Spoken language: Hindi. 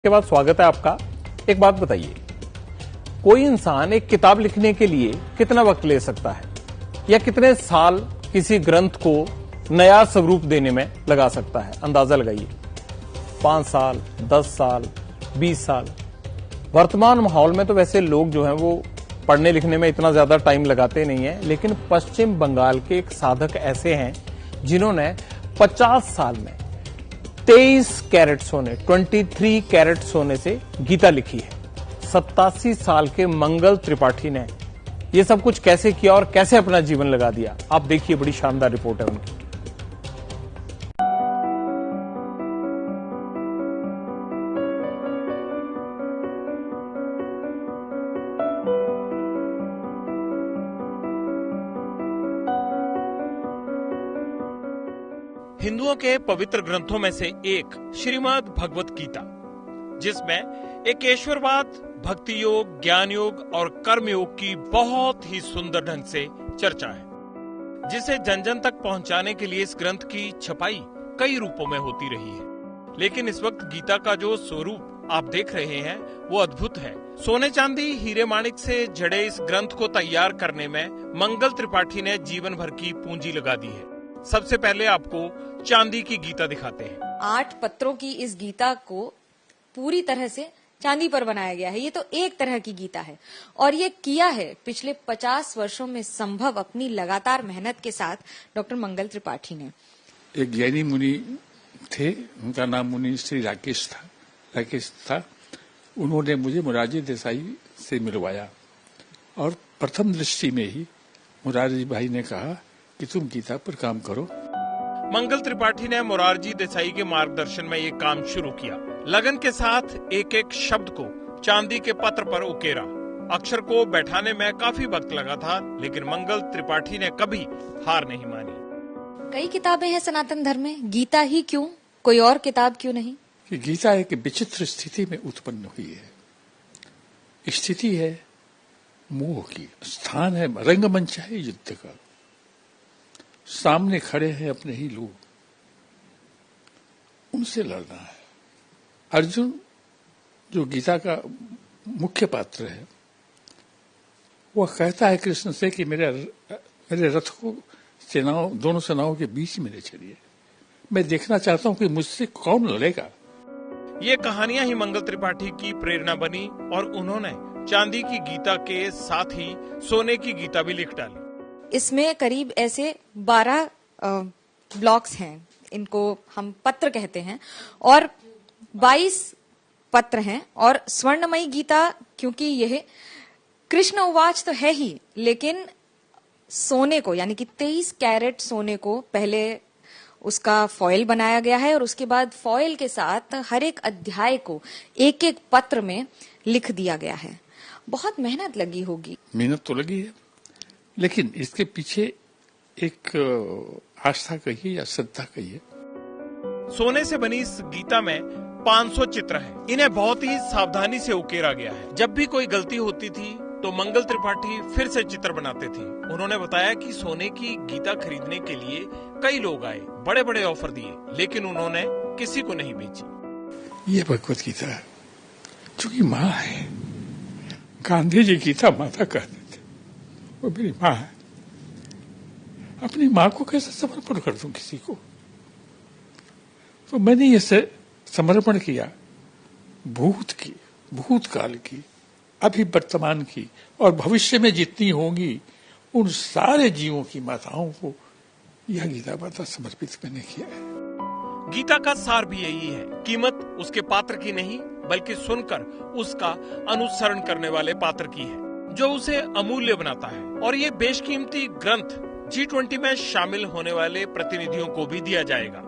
के बाद स्वागत है आपका। एक बात बताइए, कोई इंसान एक किताब लिखने के लिए कितना वक्त ले सकता है या कितने साल किसी ग्रंथ को नया स्वरूप देने में लगा सकता है? अंदाजा लगाइए। 5 साल, 10 साल, 20 साल। वर्तमान माहौल में तो वैसे लोग जो हैं वो पढ़ने लिखने में इतना ज्यादा टाइम लगाते नहीं है, लेकिन पश्चिम बंगाल के एक साधक ऐसे हैं जिन्होंने 50 साल में 23 कैरेट सोने 23 कैरेट सोने से गीता लिखी है। 87 साल के मंगल त्रिपाठी ने यह सब कुछ कैसे किया और कैसे अपना जीवन लगा दिया, आप देखिए। बड़ी शानदार रिपोर्ट है उनकी। हिंदुओं के पवित्र ग्रंथों में से एक श्रीमद् भगवत गीता, जिसमें एकेश्वरवाद, भक्ति योग, ज्ञान योग और कर्म योग की बहुत ही सुंदर ढंग से चर्चा है, जिसे जन जन तक पहुंचाने के लिए इस ग्रंथ की छपाई कई रूपों में होती रही है। लेकिन इस वक्त गीता का जो स्वरूप आप देख रहे हैं वो अद्भुत है। सोने चांदी हीरे माणिक से जड़े इस ग्रंथ को तैयार करने में मंगल त्रिपाठी ने जीवन भर की पूंजी लगा दी है। सबसे पहले आपको चांदी की गीता दिखाते हैं। 8 पत्रों की इस गीता को पूरी तरह से चांदी पर बनाया गया है। ये तो एक तरह की गीता है और ये किया है पिछले 50 वर्षों में संभव अपनी लगातार मेहनत के साथ डॉक्टर मंगल त्रिपाठी ने। एक ज्ञानी मुनि थे, उनका नाम मुनि श्री राकेश था। उन्होंने मुझे मोरारजी देसाई से मिलवाया और प्रथम दृष्टि में ही मोरारजी भाई ने कहा कि तुम गीता पर काम करो। मंगल त्रिपाठी ने मोरारजी देसाई के मार्गदर्शन में ये काम शुरू किया। लगन के साथ एक एक शब्द को चांदी के पत्र पर उकेरा। अक्षर को बैठाने में काफी वक्त लगा था, लेकिन मंगल त्रिपाठी ने कभी हार नहीं मानी। कई किताबें हैं सनातन धर्म में, गीता ही क्यों, कोई और किताब क्यों नहीं? कि गीता एक विचित्र स्थिति में उत्पन्न हुई है। स्थिति है मोह की, स्थान है रंगमंच है युद्ध का, सामने खड़े हैं अपने ही लोग, उनसे लड़ना है। अर्जुन जो गीता का मुख्य पात्र है, वह कहता है कृष्ण से कि मेरे रथ को दोनों सेनाओं के बीच में ले चलिए, मैं देखना चाहता हूं कि मुझसे कौन लड़ेगा। ये कहानियां ही मंगल त्रिपाठी की प्रेरणा बनी और उन्होंने चांदी की गीता के साथ ही सोने की गीता भी लिख डाली। इसमें करीब ऐसे 12 ब्लॉक्स हैं, इनको हम पत्र कहते हैं, और 22 पत्र हैं। और स्वर्णमयी गीता, क्योंकि यह कृष्ण उवाच तो है ही, लेकिन सोने को यानी कि 23 कैरेट सोने को पहले उसका फॉयल बनाया गया है और उसके बाद फॉयल के साथ हर एक अध्याय को एक एक पत्र में लिख दिया गया है। बहुत मेहनत लगी होगी। मेहनत तो लगी है, लेकिन इसके पीछे एक आस्था कहिए या श्रद्धा कहिए। सोने से बनी इस गीता में 500 चित्र हैं। इन्हें बहुत ही सावधानी से उकेरा गया है। जब भी कोई गलती होती थी तो मंगल त्रिपाठी फिर से चित्र बनाते थे। उन्होंने बताया कि सोने की गीता खरीदने के लिए कई लोग आए, बड़े बड़े ऑफर दिए, लेकिन उन्होंने किसी को नहीं बेची। ये भगवत गीता है, चूंकि माँ है। गांधी जी गीता माता कहते थे, वो मेरी माँ है। अपनी माँ को कैसे समर्पण कर दूं किसी को? तो मैंने ये समर्पण किया भूतकाल की, अभी वर्तमान की और भविष्य में जितनी होंगी उन सारे जीवों की माताओं को यह गीता माता समर्पित मैंने किया है। गीता का सार भी यही है, कीमत उसके पात्र की नहीं बल्कि सुनकर उसका अनुसरण करने वाले पात्र की है, जो उसे अमूल्य बनाता है। और ये बेशकीमती ग्रंथ G20 में शामिल होने वाले प्रतिनिधियों को भी दिया जाएगा।